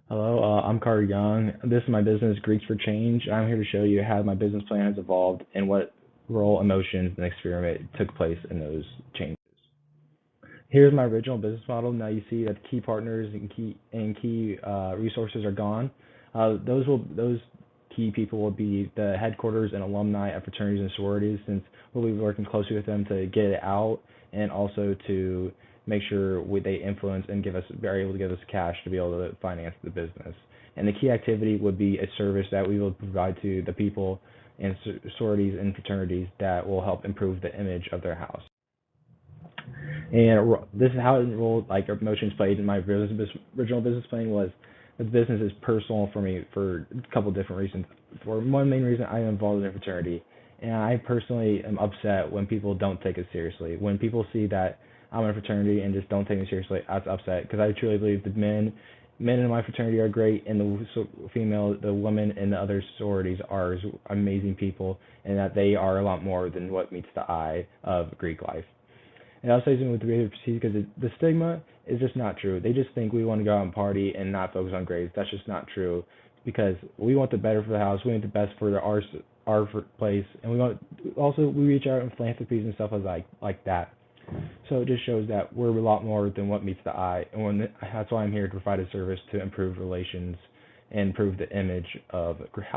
Hello, I'm Carter Young. This is my business, Greeks for Change. I'm here to show you how my business plan has evolved and what role emotions and experiment took place in those changes. Here's my original business model. Now you see that key partners and key resources are gone. Those key people will be the headquarters and alumni of fraternities and sororities, since we'll be working closely with them to get it out and also to make sure they influence and are able to give us cash to be able to finance the business. And the key activity would be a service that we will provide to the people and sororities and fraternities that will help improve the image of their house. And this is how it enrolled, like emotions played in my original business plan was the business is personal for me for a couple different reasons. For one main reason, I am involved in a fraternity, and I personally am upset when people don't take it seriously. When people see that I'm in a fraternity and just don't take me seriously, I was upset because I truly believe the men in my fraternity are great, and the women in the other sororities are amazing people, and that they are a lot more than what meets the eye of Greek life. And I'll say something with the way because the stigma is just not true. They just think we want to go out and party and not focus on grades. That's just not true, because we want the better for the house. We want the best for our place, and we reach out in philanthropies and stuff like that. So it just shows that we're a lot more than what meets the eye, and that's why I'm here to provide a service to improve relations and improve the image of Greek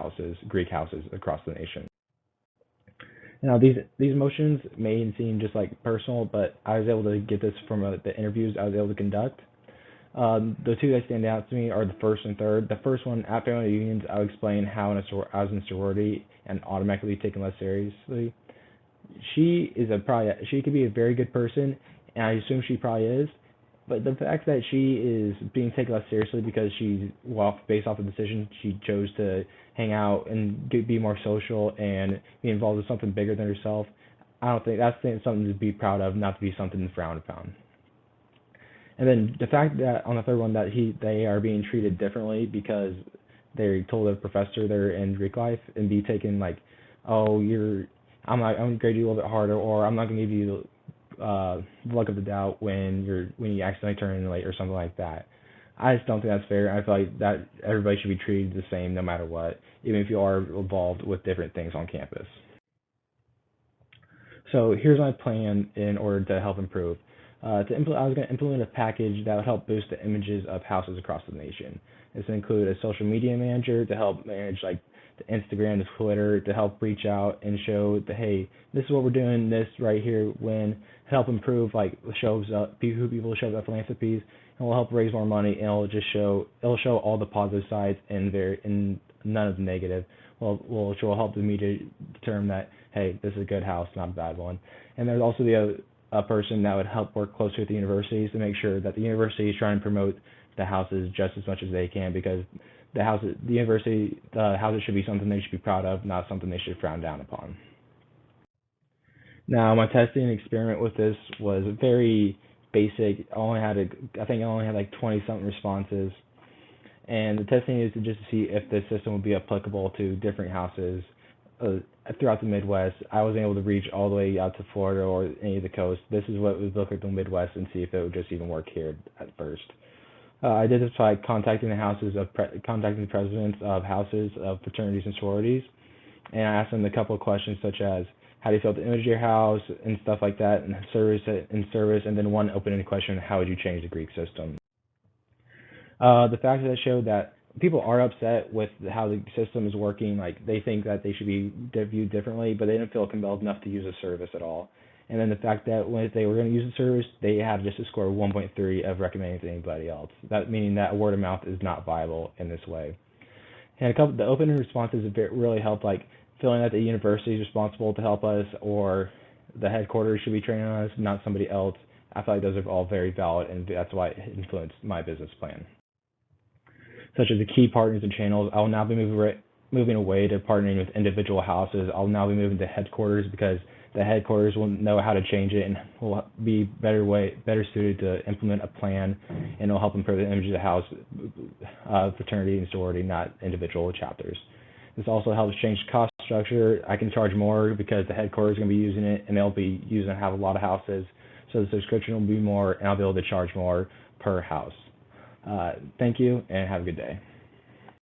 houses across the nation. Now, these motions may seem just like personal, but I was able to get this from the interviews I was able to conduct. The two that stand out to me are the first and third. The first one, at family reunions, I would explain how I was in a sorority and automatically taken less seriously. She could be a very good person, and I assume she probably is. But the fact that she is being taken less seriously because based off the decision, she chose to hang out and be more social and be involved with something bigger than herself. I don't think that's something to be proud of, not to be something frowned upon. And then the fact that on the third one that they are being treated differently because they told a professor they're in Greek life and be taken like, oh, I'm going to grade you a little bit harder, or I'm not going to give you luck of the doubt when you accidentally turn in late or something like that. I just don't think that's fair. I feel like that everybody should be treated the same no matter what, even if you are involved with different things on campus. So here's my plan in order to help improve. I was going to implement a package that would help boost the images of houses across the nation. This would include a social media manager to help manage like the Instagram, the Twitter, to help reach out and show that, hey, this is what we're doing, this right here, when help improve like shows up who people show up philanthropies, and will help raise more money, and it'll show all the positive sides and none of the negative. Will help the media determine that, hey, this is a good house, not a bad one. And there's also a person that would help work closely with the universities to make sure that the university is trying to promote the houses just as much as they can, because the houses should be something they should be proud of, not something they should frown down upon. Now, my testing experiment with this was very basic. I think I only had like 20 something responses, and the testing is just to see if the system would be applicable to different houses throughout the Midwest. I wasn't able to reach all the way out to Florida or any of the coast. This is what it would look like in the Midwest, and see if it would just even work here at first. I did this by contacting the presidents of houses of fraternities and sororities, and I asked them a couple of questions such as, how do you feel the image of your house and stuff like that, and service, and then one open-ended question, how would you change the Greek system? The fact that it showed that people are upset with how the system is working, like they think that they should be viewed differently, but they didn't feel compelled enough to use the service at all. And then the fact that when they were going to use the service, they had just a score of 1.3 of recommending to anybody else. That meaning that word of mouth is not viable in this way. And the open responses really helped, like feeling that the university is responsible to help us, or the headquarters should be training on us, not somebody else. I feel like those are all very valid, and that's why it influenced my business plan. Such as the key partners and channels, I will now be moving away to partnering with individual houses. I'll now be moving to headquarters, because the headquarters will know how to change it and will be better suited to implement a plan, and it'll help improve the image of the house, fraternity and sorority, not individual chapters. This also helps change the cost structure. I can charge more because the headquarters is going to be using it, and they'll be using it to have a lot of houses. So the subscription will be more, and I'll be able to charge more per house. Thank you and have a good day.